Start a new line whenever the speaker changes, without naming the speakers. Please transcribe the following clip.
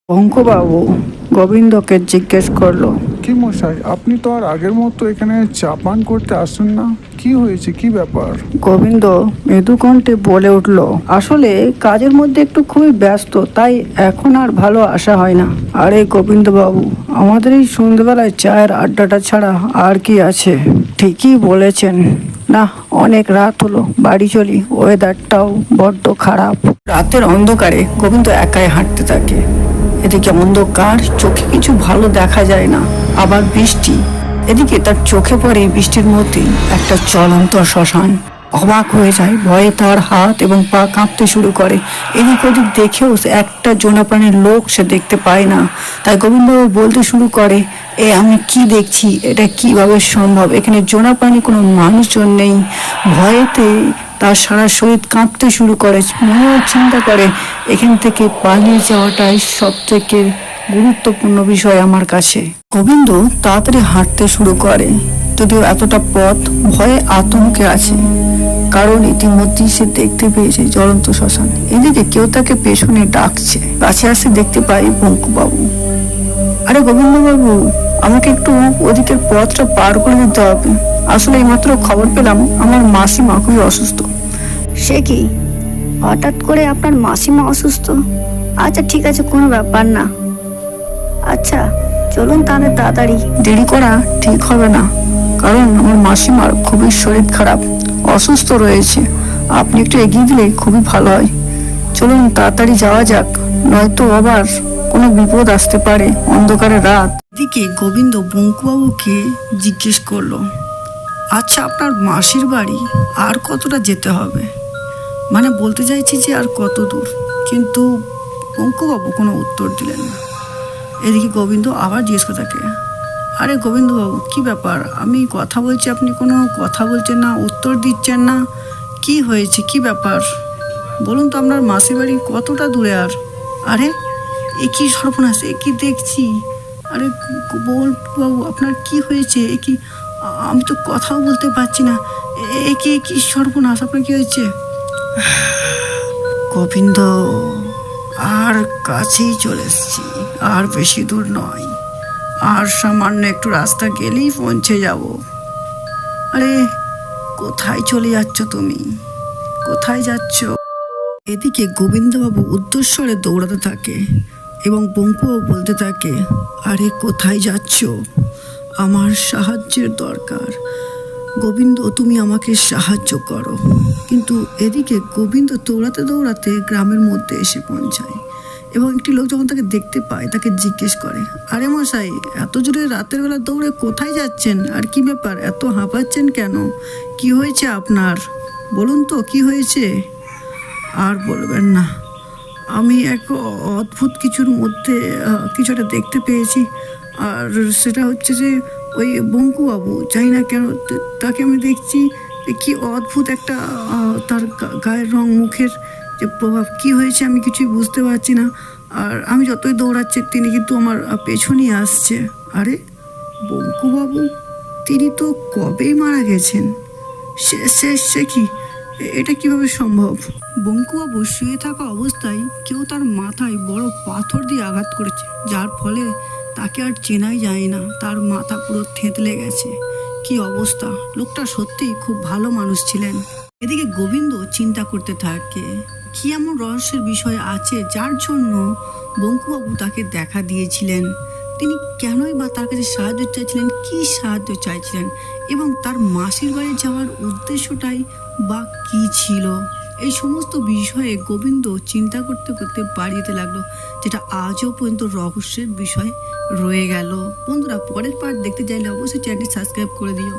পঙ্কবাবু গোবিন্দকে জিজ্ঞেস করলো।
কি মশাই, আপনি তো আর আগের মতো এখানে চা পান করতে আসেন না, কি হয়েছে, কি ব্যাপার?
গোবিন্দ মৃদু কণ্ঠে বলে উঠল, আসলে কাজের মধ্যে একটু খুবই ব্যস্ত, তাই এখন আর ভালো আসা হয় না। আরে গোবিন্দবাবু, আমাদের এই সন্ধ্যেবেলায় চায়ের আড্ডাটা ছাড়া আর কি আছে? ঠিকই বলেছেন। না, অনেক রাত হলো, বাড়ি চলি, ওয়েদারটাও বড্ড খারাপ। রাতের অন্ধকারে গোবিন্দ একাই হাঁটতে থাকে। এদিকে অন্ধকার, চোখে কিছু ভালো দেখা যায় না, আবার বৃষ্টি। এদিকে তার চোখে পড়ে বৃষ্টির মধ্যেই একটা চলন্ত শ্মশান। অবাক হয়ে যায়, ভয়ে তার হাত এবং পা কাঁপতে শুরু করে। এদিক ওদিক দেখেও সে একটা জোনাপ্রাণীর লোক সে দেখতে পায় না। তাই গোবিন্দবাবু বলতে শুরু করে, আমি কি দেখছি, এটা কিভাবে সম্ভব? এখানে জোনাপ্রাণী, কোনো মানুষজন নেই। ভয়েতে তার সারা শরীর কাঁপতে শুরু করে। মনে চিন্তা করে, এখান থেকে পালিয়ে যাওয়াটাই সব থেকে গুরুত্বপূর্ণ বিষয় আমার কাছে। গোবিন্দ তাড়াতাড়ি হাঁটতে শুরু করে, যদিও এতটা পথ ভয়ে আতঙ্কে আছে, কারণ ইতিমধ্যেই সে দেখতে পেয়েছে জ্বলন্ত শ্মশান। এদিকে কেউ তাকে পেছনে ডাকছে। কাছে আসতে দেখতে পাই পঙ্কুবাবু। আরে গোবিন্দবাবু, আমাকে একটু ওদিকের পথটা পার করে দিতে হবে। আসলে এইমাত্র খবর পেলাম আমার মাসিমা খুবই অসুস্থ।
সে কি, হঠাৎ করে আপনার মাসিমা অসুস্থ? আচ্ছা ঠিক আছে, কোনো ব্যাপার না। আচ্ছা চলুন তাহলে তাড়াতাড়ি।
দেরি করা ঠিক হবে না, কারণ আমার মাসিমার খুবই শরীর খারাপ, অসুস্থ রয়েছে। আপনি একটু এগিয়ে দিলে খুবই ভালো হয়। চলুন তাড়াতাড়ি যাওয়া যাক, নয়তো আবার কোনো বিপদ আসতে পারে। অন্ধকারের রাত। এদিকে গোবিন্দ বঙ্কুবাবুকে জিজ্ঞেস করলো, আচ্ছা আপনার মাসির বাড়ি আর কতটা যেতে হবে? মানে বলতে চাইছি যে আর কত দূর। কিন্তু পঙ্কুবাবু কোনো উত্তর দিলেন না। এদিকে গোবিন্দ আবার জিজ্ঞেস করে থাকে, আরে গোবিন্দবাবু, কি ব্যাপার? আমি কথা বলছি, আপনি কোনো কথা বলছেন না, উত্তর দিচ্ছেন না। কি হয়েছে, কি ব্যাপার বলুন তো? আপনার মাসির বাড়ি কতটা দূরে? আর আরে এ কি সর্বনাশ, এ কি দেখছি? আরে বাবু, আপনার কি হয়েছে? এ কি, আমি তো কথাও বলতে পারছি না। কি সর্বনাশ, আপনার কি হয়েছে? গোবিন্দ, আর কাছেই চলে এসেছি, আর বেশি দূর নয়, আর সামান্য একটু রাস্তা গেলেই পৌঁছে যাব। আরে কোথায় চলে যাচ্ছ তুমি? কোথায় যাচ্ছ? এদিকে গোবিন্দবাবু উদ্দেশ্যরে দৌড়াতে থাকে এবং পঙ্কুও বলতে থাকে, আরে কোথায় যাচ্ছ? আমার সাহায্যের দরকার। গোবিন্দ, তুমি আমাকে সাহায্য করো। কিন্তু এদিকে গোবিন্দ দৌড়াতে দৌড়াতে গ্রামের মধ্যে এসে পৌঁছায় এবং একটি লোক যখন তাকে দেখতে পায় তাকে জিজ্ঞেস করে, আরে মশাই, এত জোরে রাতের বেলা দৌড়ে কোথায় যাচ্ছেন? আর কি ব্যাপার, এত হাঁপাচ্ছেন কেন? কি হয়েছে আপনার? বলুন তো কি হয়েছে? আর বলবেন না, আমি এক অদ্ভুত কিছুর মধ্যে কিছু একটা দেখতে পেয়েছি। আর সেটা হচ্ছে যে ওই বঙ্কুবাবু, জানি না কেন তাকে আমি দেখছি, কি অদ্ভুত একটা তার গায়ের রং, মুখের যে প্রভাব, কি হয়েছে আমি কিছুই বুঝতে পারছি না। আর আমি যতই দৌড়াচ্ছি তিনি কিন্তু আমার পেছনেই আসছে। আরে বঙ্কুবাবু, তিনি তো কবেই মারা গেছেন। সে কি, এটা কিভাবে সম্ভব? বঙ্কুবাবু শুয়ে থাকা অবস্থায় কেউ তার মাথায় বড় পাথর দিয়ে আঘাত করেছে, যার ফলে তাকে আর চেনাই যায় না। তার মাথা পুরো থেঁতলে গেছে। কি অবস্থা! লোকটা সত্যিই খুব ভালো মানুষ ছিলেন। এদিকে গোবিন্দ চিন্তা করতে থাকে, কি এমন রহস্যের বিষয় আছে যার জন্য বঙ্কুবাবু তাকে দেখা দিয়েছিলেন? তিনি কেনই বা তার কাছে সাহায্য চাইছিলেন, কি সাহায্য চাইছিলেন, এবং তার মাসির বাড়ি যাওয়ার উদ্দেশ্যটাই বা কি ছিল? এই সমস্ত বিষয়ে গোবিন্দ চিন্তা করতে করতে বাড়িতে লাগলো, যেটা আজও পর্যন্ত রহস্যের বিষয় রয়ে গেল। বন্ধুরা, পরের পার্ট দেখতে চাইলে অবশ্যই চ্যানেলটি সাবস্ক্রাইব করে দিও।